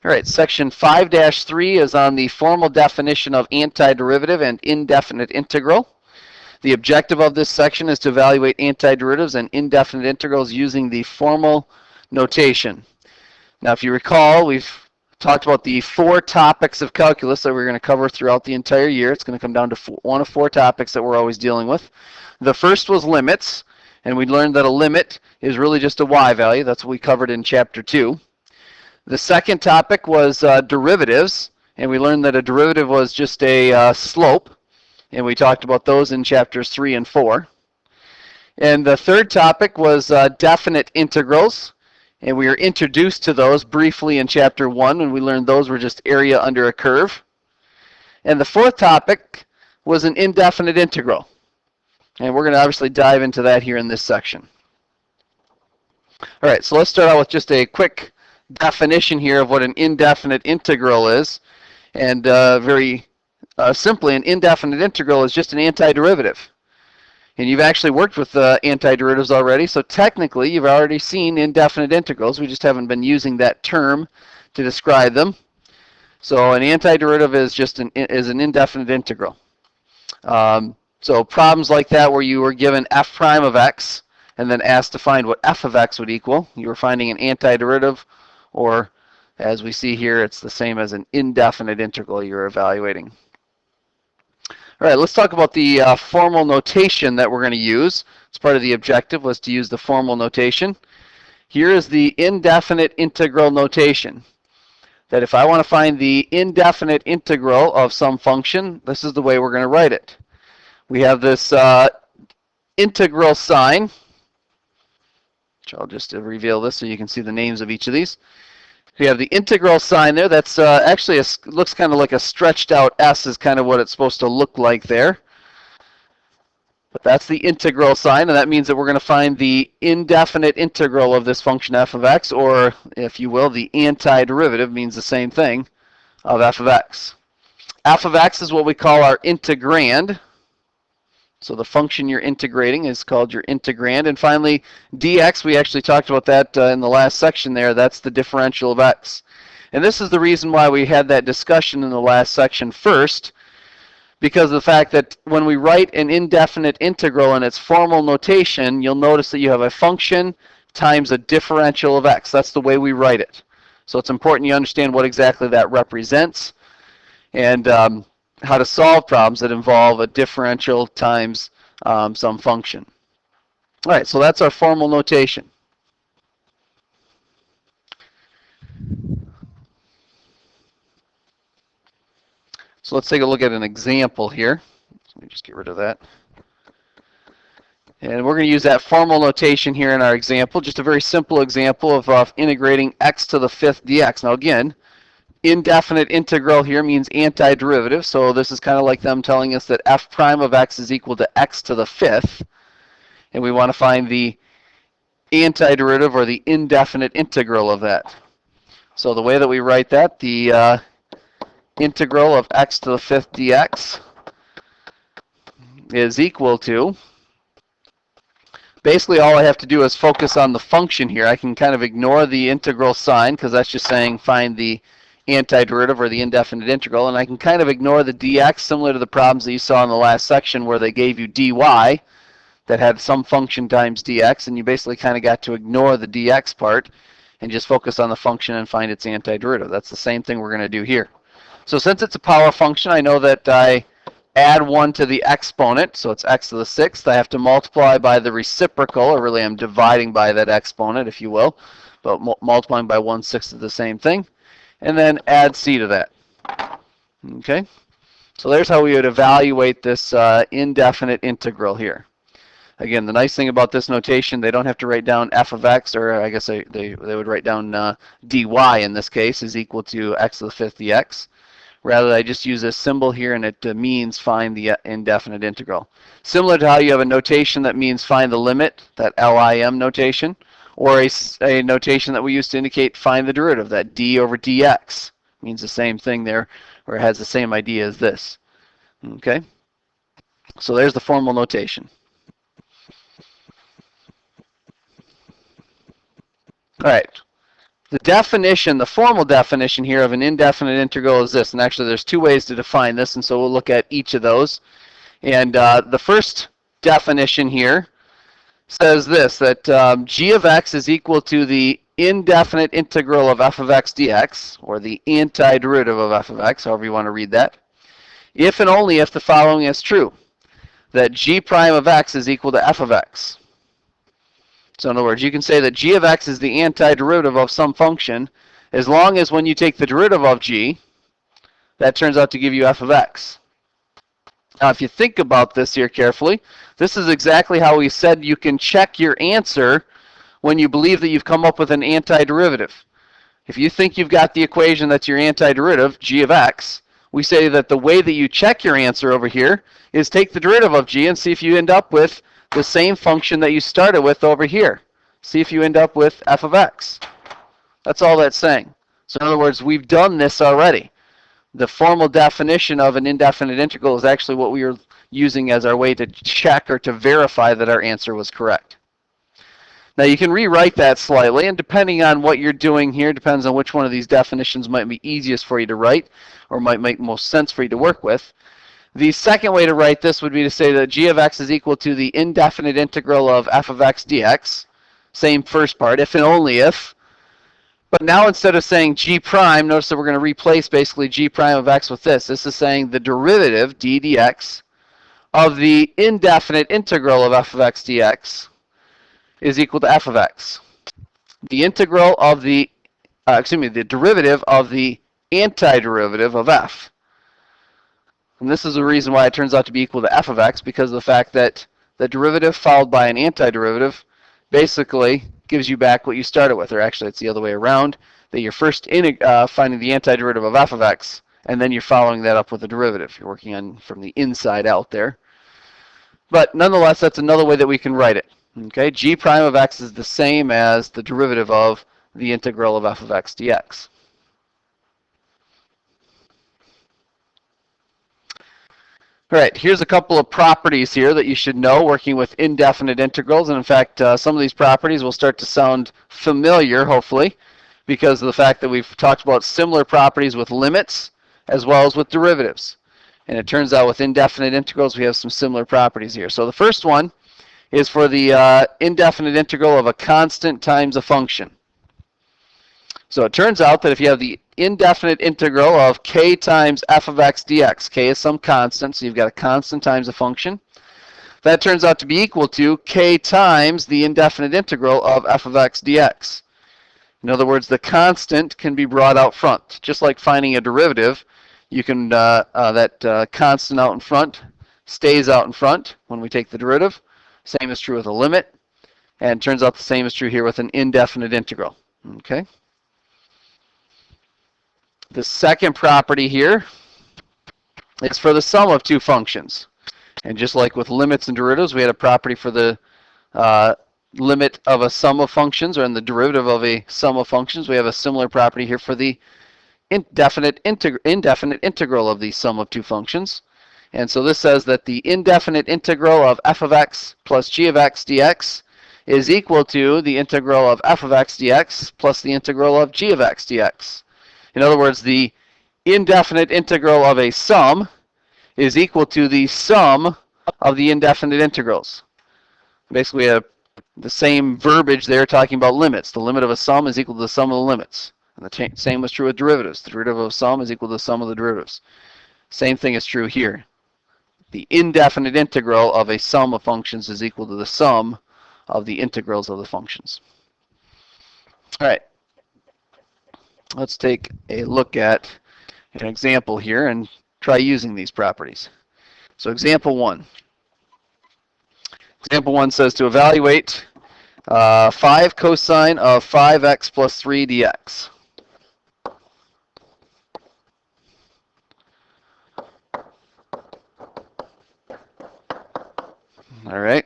All right, section 5-3 is on the formal definition of antiderivative and indefinite integral. The objective of this section is to evaluate antiderivatives and indefinite integrals using the formal notation. Now, if you recall, we've talked about the 4 topics of calculus that we're going to cover throughout the entire year. It's going to come down to one of 4 topics that we're always dealing with. The first was limits, and we learned that a limit is really just a y value. That's what we covered in chapter 2. The second topic was derivatives, and we learned that a derivative was just a slope, and we talked about those in chapters 3 and 4. And the third topic was definite integrals, and we were introduced to those briefly in chapter 1, and we learned those were just area under a curve. And the fourth topic was an indefinite integral, and we're going to obviously dive into that here in this section. All right, so let's start out with just a quick definition here of what an indefinite integral is. And very simply, an indefinite integral is just an antiderivative. And you've actually worked with antiderivatives already, so technically you've already seen indefinite integrals. We just haven't been using that term to describe them. So an antiderivative is just an indefinite integral. So problems like that where you were given f prime of x and then asked to find what f of x would equal, you were finding an antiderivative, or as we see here, it's the same as an indefinite integral you're evaluating. All right, let's talk about the formal notation that we're going to use. As part of the objective was to use the formal notation. Here is the indefinite integral notation. That if I want to find the indefinite integral of some function, this is the way we're going to write it. We have this integral sign, which I'll just reveal this so you can see the names of each of these. We have the integral sign there. That's actually looks kind of like a stretched out S is kind of what it's supposed to look like there. But that's the integral sign, and that means that we're going to find the indefinite integral of this function f of x, or if you will, the antiderivative means the same thing of f of x. F of x is what we call our integrand. So the function you're integrating is called your integrand. And finally, dx, we actually talked about that in the last section there. That's the differential of x. And this is the reason why we had that discussion in the last section first, because of the fact that when we write an indefinite integral in its formal notation, you'll notice that you have a function times a differential of x. That's the way we write it. So it's important you understand what exactly that represents, and how to solve problems that involve a differential times some function. All right, so that's our formal notation. So let's take a look at an example here. Let me just get rid of that. And we're going to use that formal notation here in our example, just a very simple example of integrating x to the 5th dx. Now again, indefinite integral here means antiderivative, so this is kind of like them telling us that f prime of x is equal to x to the 5th, and we want to find the antiderivative or the indefinite integral of that. So the way that we write that, the integral of x to the 5th dx is equal to, basically all I have to do is focus on the function here. I can kind of ignore the integral sign because that's just saying find the antiderivative or the indefinite integral, and I can kind of ignore the dx, similar to the problems that you saw in the last section where they gave you dy that had some function times dx, and you basically kind of got to ignore the dx part and just focus on the function and find its antiderivative. That's the same thing we're going to do here. So since it's a power function, I know that I add 1 to the exponent, so it's x to the 6th. I have to multiply by the reciprocal, or really I'm dividing by that exponent, if you will, but multiplying by 1/6 is the same thing. And then add c to that. Okay, so there's how we would evaluate this indefinite integral here. Again, the nice thing about this notation, they don't have to write down f of x, or I guess they would write down dy in this case is equal to x to the 5th dx. Rather, I just use this symbol here, and it means find the indefinite integral. Similar to how you have a notation that means find the limit, that LIM notation, or a notation that we use to indicate find the derivative, that d over dx. Means the same thing there, or it has the same idea as this. Okay? So there's the formal notation. All right. The definition, the formal definition here of an indefinite integral is this, and actually there's two ways to define this, and so we'll look at each of those. And the first definition here says this, that g of x is equal to the indefinite integral of f of x dx, or the antiderivative of f of x, however you want to read that, if and only if the following is true, that g prime of x is equal to f of x. So in other words, you can say that g of x is the antiderivative of some function as long as when you take the derivative of g, that turns out to give you f of x. Now if you think about this here carefully, this is exactly how we said you can check your answer when you believe that you've come up with an antiderivative. If you think you've got the equation that's your antiderivative, g of x, we say that the way that you check your answer over here is take the derivative of g and see if you end up with the same function that you started with over here. See if you end up with f of x. That's all that's saying. So in other words, we've done this already. The formal definition of an indefinite integral is actually what we are using as our way to check or to verify that our answer was correct. Now you can rewrite that slightly, and depending on what you're doing here, depends on which one of these definitions might be easiest for you to write or might make most sense for you to work with. The second way to write this would be to say that g of x is equal to the indefinite integral of f of x dx. Same first part, if and only if. But now instead of saying g prime, notice that we're going to replace basically g prime of x with this. This is saying the derivative, d dx, of the indefinite integral of f of x dx is equal to f of x. The integral of the, the derivative of the antiderivative of f. And this is the reason why it turns out to be equal to f of x, because of the fact that the derivative followed by an antiderivative basically gives you back what you started with. Or actually, it's the other way around, that you're first finding the antiderivative of f of x, and then you're following that up with a derivative. You're working on from the inside out there. But nonetheless, that's another way that we can write it. Okay, g prime of x is the same as the derivative of the integral of f of x dx. All right, here's a couple of properties here that you should know working with indefinite integrals. And in fact, some of these properties will start to sound familiar, hopefully, because of the fact that we've talked about similar properties with limits as well as with derivatives. And it turns out with indefinite integrals, we have some similar properties here. So the first one is for the indefinite integral of a constant times a function. So it turns out that if you have the indefinite integral of k times f of x dx, k is some constant, so you've got a constant times a function, that turns out to be equal to k times the indefinite integral of f of x dx. In other words, the constant can be brought out front. Just like finding a derivative, you can, that constant out in front stays out in front when we take the derivative. Same is true with a limit, and it turns out the same is true here with an indefinite integral. Okay. The second property here is for the sum of two functions. And just like with limits and derivatives, we had a property for the limit of a sum of functions, or in the derivative of a sum of functions. We have a similar property here for the indefinite integral of the sum of two functions. And so this says that the indefinite integral of f of x plus g of x dx is equal to the integral of f of x dx plus the integral of g of x dx. In other words, the indefinite integral of a sum is equal to the sum of the indefinite integrals. Basically, we have the same verbiage there talking about limits. The limit of a sum is equal to the sum of the limits. And the same was true with derivatives. The derivative of a sum is equal to the sum of the derivatives. Same thing is true here. The indefinite integral of a sum of functions is equal to the sum of the integrals of the functions. All right. Let's take a look at an example here and try using these properties. So example 1. Example 1 says to evaluate 5 cosine of 5x plus 3 dx. All right.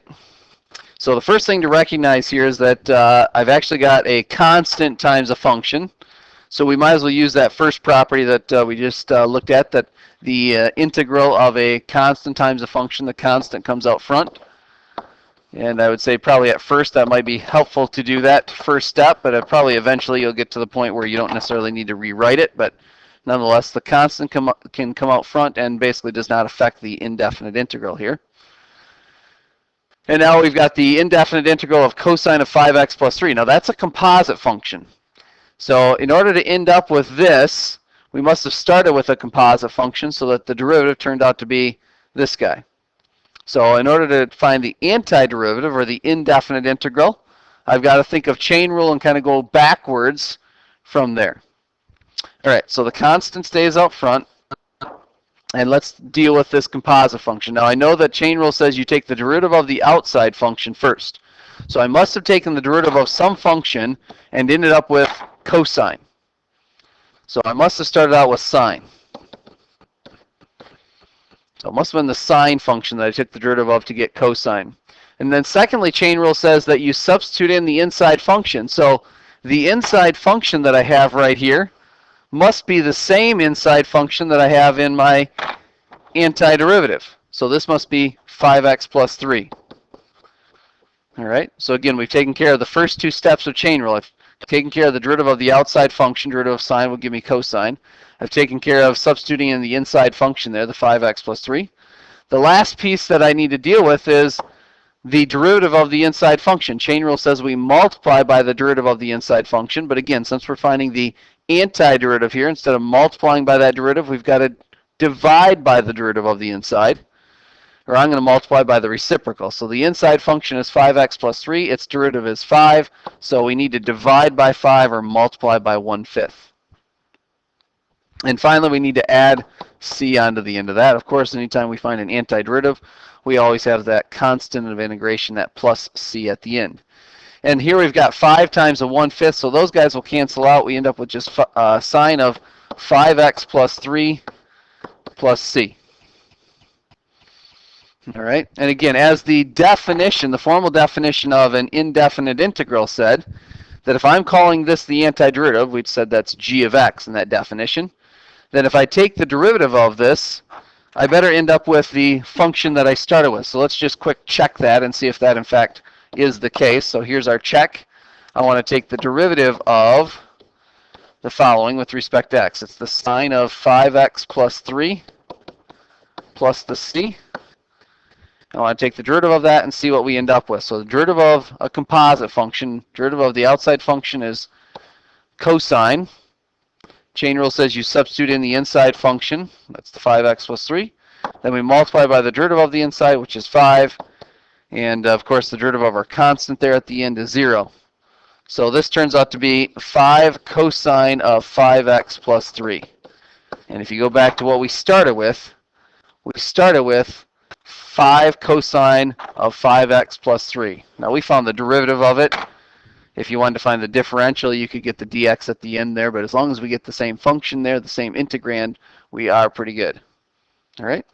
So the first thing to recognize here is that I've actually got a constant times a function. So we might as well use that first property that we just looked at, that the integral of a constant times a function, the constant comes out front. And I would say probably at first that might be helpful to do that first step, but probably eventually you'll get to the point where you don't necessarily need to rewrite it. But nonetheless, the constant can come out front and basically does not affect the indefinite integral here. And now we've got the indefinite integral of cosine of 5x plus 3. Now that's a composite function. So in order to end up with this, we must have started with a composite function so that the derivative turned out to be this guy. So in order to find the antiderivative, or the indefinite integral, I've got to think of chain rule and kind of go backwards from there. All right, so the constant stays up front. And let's deal with this composite function. Now I know that chain rule says you take the derivative of the outside function first. So I must have taken the derivative of some function and ended up with cosine. So I must have started out with sine. So it must have been the sine function that I took the derivative of to get cosine. And then secondly, chain rule says that you substitute in the inside function. So the inside function that I have right here must be the same inside function that I have in my antiderivative. So this must be 5x plus 3. All right, so again, we've taken care of the first two steps of chain rule. I've taken care of the derivative of the outside function. Derivative of sine will give me cosine. I've taken care of substituting in the inside function there, the 5x plus 3. The last piece that I need to deal with is the derivative of the inside function. Chain rule says we multiply by the derivative of the inside function, but again, since we're finding the antiderivative here, instead of multiplying by that derivative, we've got to divide by the derivative of the inside, or I'm going to multiply by the reciprocal. So the inside function is 5x plus 3, its derivative is 5, so we need to divide by 5 or multiply by 1/5. And finally, we need to add c onto the end of that. Of course, anytime we find an antiderivative, we always have that constant of integration, that plus c at the end. And here we've got 5 times a 1/5, so those guys will cancel out. We end up with just sine of 5x plus 3 plus c. All right, and again, as the definition, the formal definition of an indefinite integral said, that if I'm calling this the antiderivative, we'd said that's g of x in that definition, then if I take the derivative of this, I better end up with the function that I started with. So let's just quick check that and see if that in fact is the case. So here's our check. I want to take the derivative of the following with respect to x. It's the sine of 5x plus 3 plus the c. I want to take the derivative of that and see what we end up with. So the derivative of a composite function, derivative of the outside function is cosine. Chain rule says you substitute in the inside function. That's the 5x plus 3. Then we multiply by the derivative of the inside, which is 5. And of course, the derivative of our constant there at the end is 0. So this turns out to be 5 cosine of 5x plus 3. And if you go back to what we started with 5 cosine of 5x plus 3. Now we found the derivative of it. If you wanted to find the differential, you could get the dx at the end there, but as long as we get the same function there, the same integrand, we are pretty good. All right?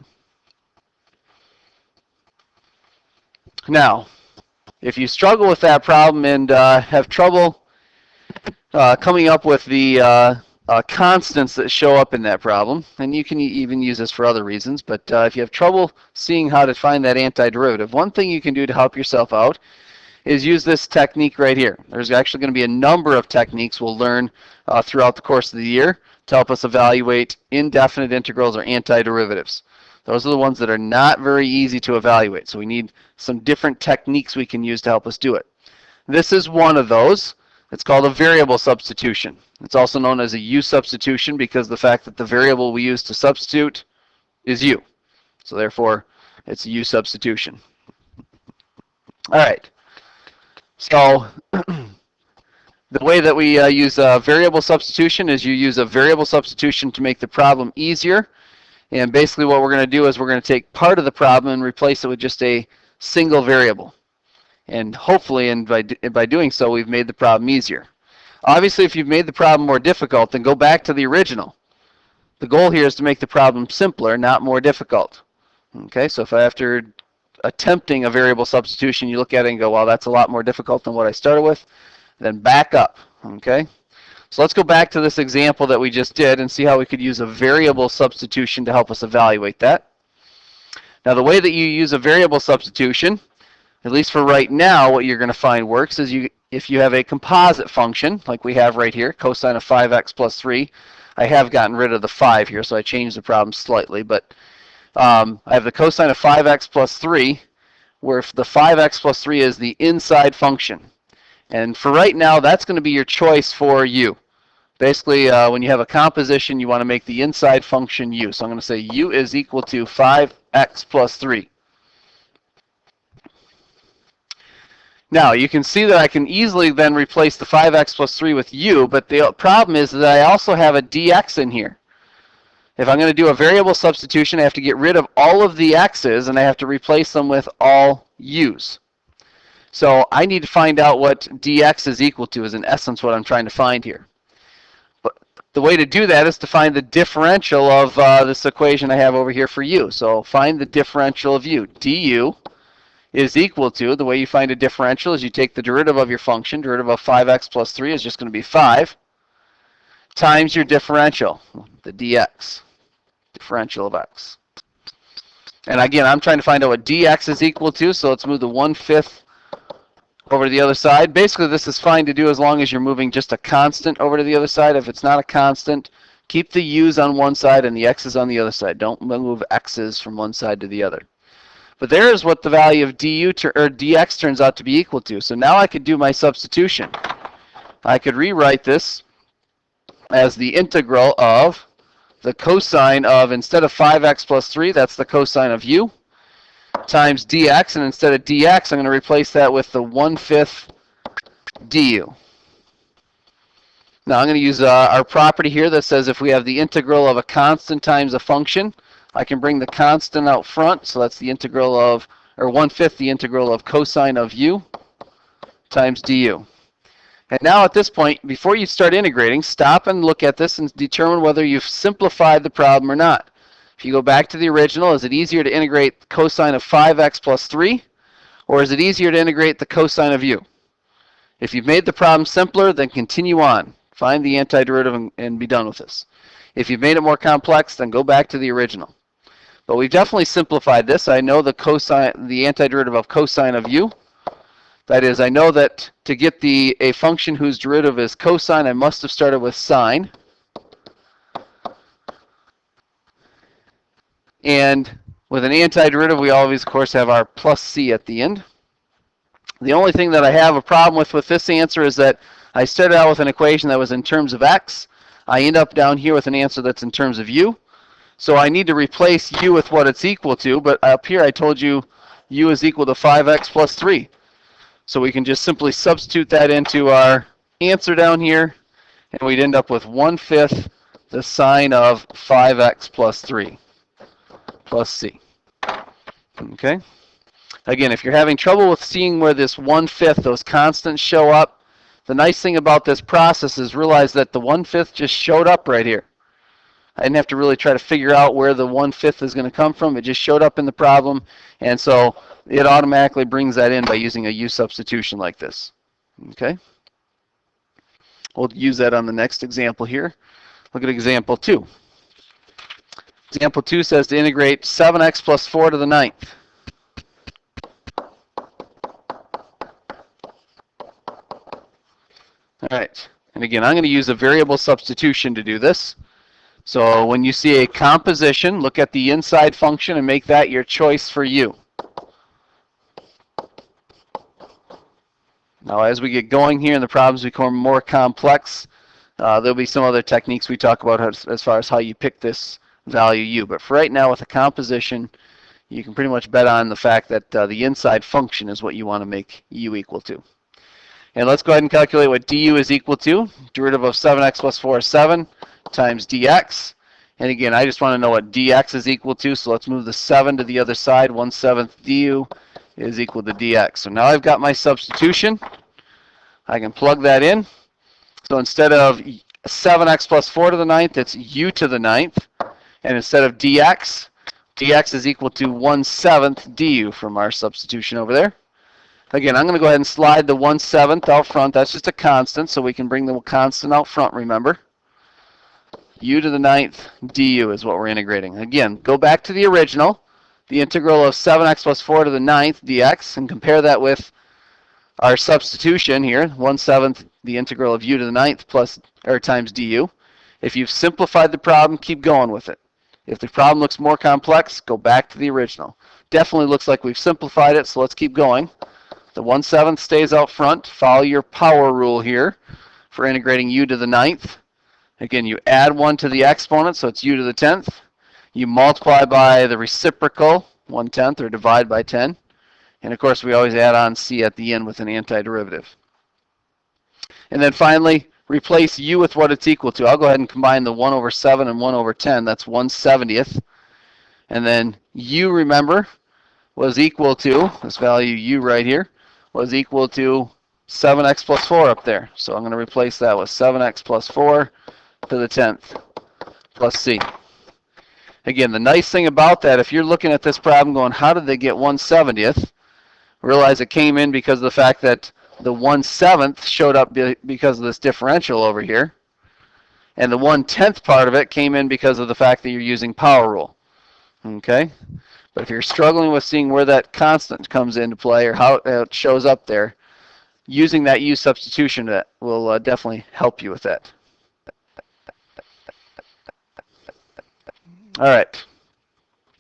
Now, if you struggle with that problem and have trouble coming up with the constants that show up in that problem, and you can even use this for other reasons, but if you have trouble seeing how to find that antiderivative, one thing you can do to help yourself out is use this technique right here. There's actually going to be a number of techniques we'll learn throughout the course of the year to help us evaluate indefinite integrals or antiderivatives. Those are the ones that are not very easy to evaluate, so we need some different techniques we can use to help us do it. This is one of those. It's called a variable substitution. It's also known as a u substitution because the fact that the variable we use to substitute is u. So therefore, it's a u substitution. All right. So the way that we use a variable substitution is you use a variable substitution to make the problem easier. And basically what we're going to do is we're going to take part of the problem and replace it with just a single variable. And hopefully, and by doing so, we've made the problem easier. Obviously, if you've made the problem more difficult, then go back to the original. The goal here is to make the problem simpler, not more difficult. Okay, so if after attempting a variable substitution, you look at it and go, well, that's a lot more difficult than what I started with, then back up. Okay, so let's go back to this example that we just did and see how we could use a variable substitution to help us evaluate that. Now, the way that you use a variable substitution, at least for right now, what you're going to find works is if you have a composite function, like we have right here, cosine of 5x plus 3. I have gotten rid of the 5 here, so I changed the problem slightly, but I have the cosine of 5x plus 3, where if the 5x plus 3 is the inside function. And for right now, that's going to be your choice for u. Basically, when you have a composition, you want to make the inside function u. So I'm going to say u is equal to 5x plus 3. Now, you can see that I can easily then replace the 5x plus 3 with u, but the problem is that I also have a dx in here. If I'm going to do a variable substitution, I have to get rid of all of the x's, and I have to replace them with all u's. So I need to find out what dx is equal to, is in essence what I'm trying to find here. But the way to do that is to find the differential of this equation I have over here for u. So find the differential of u. du is equal to, the way you find a differential is you take the derivative of your function. Derivative of 5x plus 3 is just going to be 5 times your differential, the dx, differential of x. And again, I'm trying to find out what dx is equal to, so let's move the 1/5 over to the other side. Basically, this is fine to do as long as you're moving just a constant over to the other side. If it's not a constant, keep the u's on one side and the x's on the other side. Don't move x's from one side to the other. But there's what the value of dx turns out to be equal to. So now I could do my substitution. I could rewrite this as the integral of the cosine of, instead of 5x plus 3, that's the cosine of u, times dx, and instead of dx, I'm going to replace that with the 1/5 du. Now I'm going to use our property here that says if we have the integral of a constant times a function, I can bring the constant out front, so that's the integral of, or 1/5 the integral of cosine of u times du. And now at this point, before you start integrating, stop and look at this and determine whether you've simplified the problem or not. If you go back to the original, is it easier to integrate cosine of 5x plus 3, or is it easier to integrate the cosine of u? If you've made the problem simpler, then continue on. Find the antiderivative and be done with this. If you've made it more complex, then go back to the original. But we've definitely simplified this. I know the antiderivative of cosine of u. That is, I know that to get a function whose derivative is cosine, I must have started with sine. And with an antiderivative, we always, of course, have our plus c at the end. The only thing that I have a problem with this answer is that I started out with an equation that was in terms of x. I end up down here with an answer that's in terms of u. So I need to replace u with what it's equal to, but up here I told you u is equal to 5x plus 3. So we can just simply substitute that into our answer down here, and we'd end up with 1/5 the sine of 5x plus 3 plus c. Okay? Again, if you're having trouble with seeing where this 1/5, those constants show up, the nice thing about this process is realize that the 1/5 just showed up right here. I didn't have to really try to figure out where the 1/5 is going to come from. It just showed up in the problem, and so it automatically brings that in by using a u substitution like this. Okay? We'll use that on the next example here. Look at example 2. Example 2 says to integrate 7x plus 4 to the 9th. All right, and again, I'm going to use a variable substitution to do this. So when you see a composition, look at the inside function and make that your choice for u. Now, as we get going here and the problems become more complex, there'll be some other techniques we talk about as far as how you pick this value u. But for right now, with a composition, you can pretty much bet on the fact that the inside function is what you want to make u equal to. And let's go ahead and calculate what du is equal to. Derivative of 7x plus 4 is 7 times dx. And again, I just want to know what dx is equal to, so let's move the 7 to the other side. 1/7 du is equal to dx. So now I've got my substitution. I can plug that in. So instead of 7x plus 4 to the 9th, it's u to the 9th. And instead of dx, dx is equal to 1/7 du from our substitution over there. Again, I'm going to go ahead and slide the 1/7 out front. That's just a constant, so we can bring the constant out front, remember. U to the 9th du is what we're integrating. Again, go back to the original. the integral of 7x plus 4 to the 9th dx, and compare that with our substitution here, 1/7 the integral of u to the 9th plus, or times du. If you've simplified the problem, keep going with it. If the problem looks more complex, go back to the original. Definitely looks like we've simplified it, so let's keep going. The 1/7 stays out front. Follow your power rule here for integrating u to the 9th. Again, you add 1 to the exponent, so it's u to the 10th. You multiply by the reciprocal, 1/10, or divide by 10. And of course, we always add on c at the end with an antiderivative. And then finally, replace u with what it's equal to. I'll go ahead and combine the 1/7 and 1/10. That's 1/70th. And then u, remember, was equal to, this value u right here, was equal to 7x plus 4 up there. So I'm going to replace that with 7x plus 4 to the 10th plus c. Again, the nice thing about that, if you're looking at this problem going, how did they get 1/70th? Realize it came in because of the fact that the 1/7 showed up because of this differential over here. And the 1/10 part of it came in because of the fact that you're using power rule. Okay? But if you're struggling with seeing where that constant comes into play or how it shows up there, using that u substitution will definitely help you with that. All right.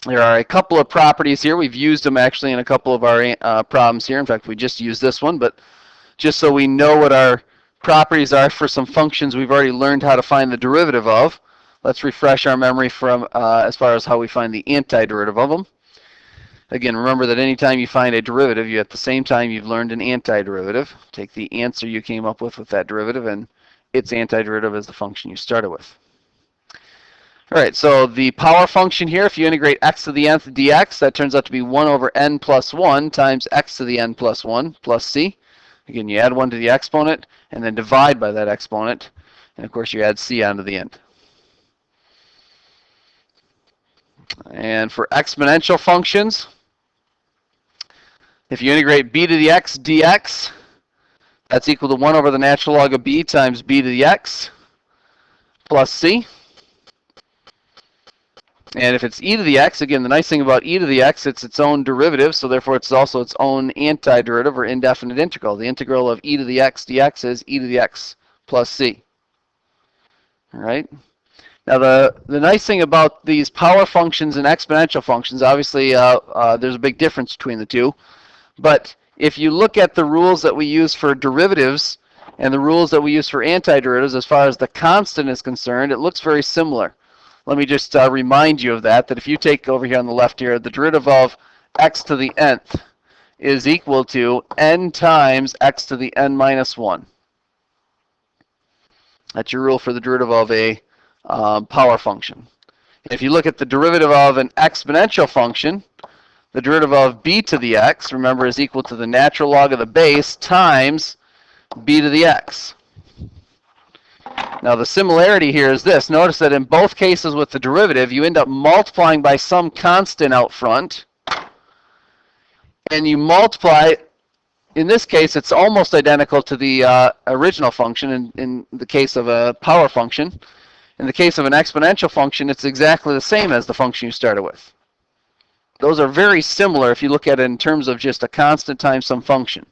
There are a couple of properties here. We've used them actually in a couple of our problems here. In fact, we just used this one, but just so we know what our properties are for some functions we've already learned how to find the derivative of, let's refresh our memory from as far as how we find the antiderivative of them. Again, remember that anytime you find a derivative, you at the same time you've learned an antiderivative. Take the answer you came up with that derivative, and its antiderivative is the function you started with. All right, so the power function here, if you integrate x to the nth dx, that turns out to be 1/n plus 1 times x to the n plus 1 plus c. Again, you add 1 to the exponent, and then divide by that exponent. And of course, you add c onto the end. And for exponential functions, if you integrate b to the x dx, that's equal to 1 over the natural log of b times b to the x plus c. And if it's e to the x, again, the nice thing about e to the x, it's its own derivative, so therefore it's also its own antiderivative or indefinite integral. The integral of e to the x dx is e to the x plus c. All right? Now, the nice thing about these power functions and exponential functions, obviously there's a big difference between the two. But if you look at the rules that we use for derivatives and the rules that we use for antiderivatives as far as the constant is concerned, it looks very similar. Let me just remind you of that if you take over here on the left here, the derivative of x to the nth is equal to n times x to the n minus 1. That's your rule for the derivative of a power function. If you look at the derivative of an exponential function, the derivative of b to the x, remember, is equal to the natural log of the base times b to the x. Now the similarity here is this. Notice that in both cases with the derivative, you end up multiplying by some constant out front, and you multiply. In this case, it's almost identical to the original function in the case of a power function. In the case of an exponential function, it's exactly the same as the function you started with. Those are very similar if you look at it in terms of just a constant times some function.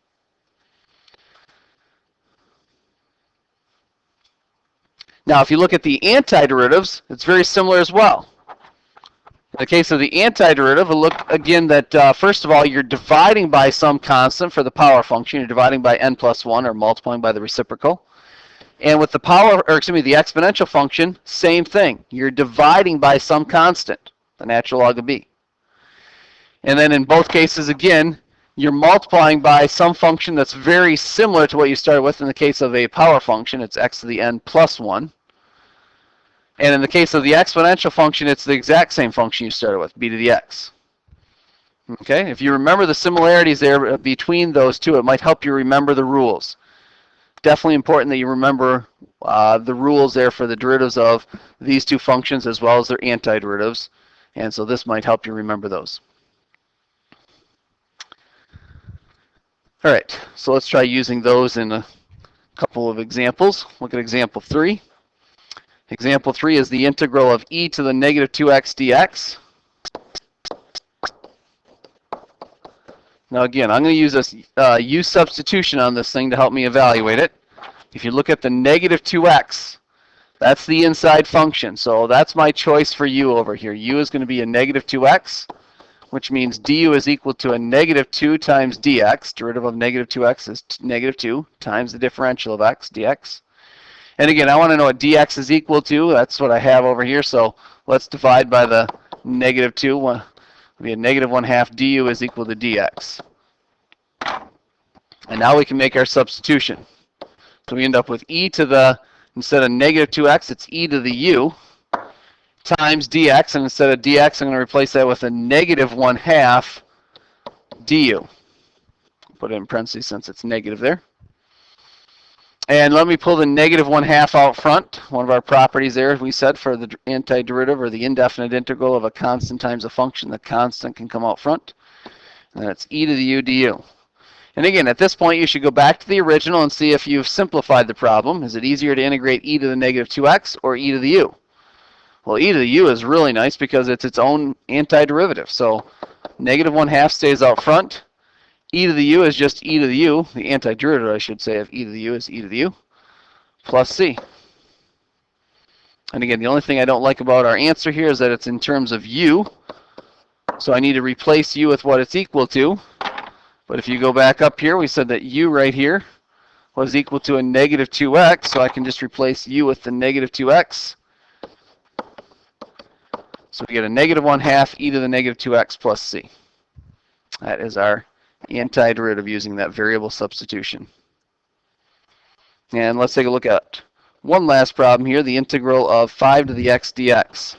Now, if you look at the antiderivatives, it's very similar as well. In the case of the antiderivative, look again that first of all, you're dividing by some constant for the power function. You're dividing by n plus 1 or multiplying by the reciprocal. And with the the exponential function, same thing. You're dividing by some constant, the natural log of b. And then in both cases, again, you're multiplying by some function that's very similar to what you started with. In the case of a power function, it's x to the n plus 1. And in the case of the exponential function, it's the exact same function you started with, b to the x. Okay, if you remember the similarities there between those two, it might help you remember the rules. Definitely important that you remember the rules there for the derivatives of these two functions as well as their antiderivatives. And so this might help you remember those. All right, so let's try using those in a couple of examples. Look at example 3. Example 3 is the integral of e to the negative 2x dx. Now again, I'm going to use this u substitution on this thing to help me evaluate it. If you look at the negative 2x, that's the inside function. So that's my choice for u over here. U is going to be a negative 2x, which means du is equal to a negative 2 times dx. Derivative of negative 2x is negative 2 times the differential of x, dx. And again, I want to know what dx is equal to. That's what I have over here. So let's divide by the negative 2. It'll be a negative 1/2 du is equal to dx. And now we can make our substitution. So we end up with e to the, instead of negative 2x, it's e to the u times dx. And instead of dx, I'm going to replace that with a negative 1/2 du. Put it in parentheses since it's negative there. And let me pull the negative 1/2 out front. One of our properties there, we said, for the antiderivative or the indefinite integral of a constant times a function, the constant can come out front. And that's e to the u du. And again, at this point, you should go back to the original and see if you've simplified the problem. Is it easier to integrate e to the negative 2x or e to the u? Well, e to the u is really nice because it's its own antiderivative. So negative 1/2 stays out front. E to the u is just e to the u. The antiderivative, I should say, of e to the u is e to the u plus c. And again, the only thing I don't like about our answer here is that it's in terms of u. So I need to replace u with what it's equal to. But if you go back up here, we said that u right here was equal to a negative 2x. So I can just replace u with the negative 2x. So we get a negative 1/2 e to the negative 2x plus c. That is our antiderivative using that variable substitution. And let's take a look at one last problem here, the integral of 5 to the x dx.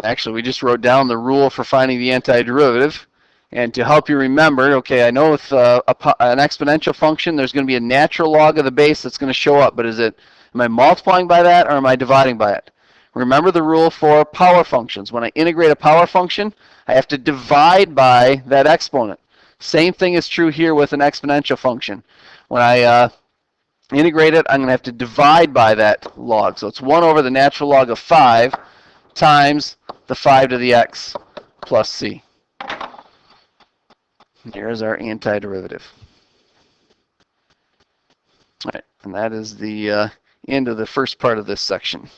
Actually, we just wrote down the rule for finding the antiderivative. And to help you remember, okay, I know with an exponential function, there's going to be a natural log of the base that's going to show up. But am I multiplying by that or am I dividing by it? Remember the rule for power functions. When I integrate a power function, I have to divide by that exponent. Same thing is true here with an exponential function. When I integrate it, I'm going to have to divide by that log. So it's 1 over the natural log of 5 times the 5 to the x plus c. Here's our antiderivative. All right, and that is the end of the first part of this section.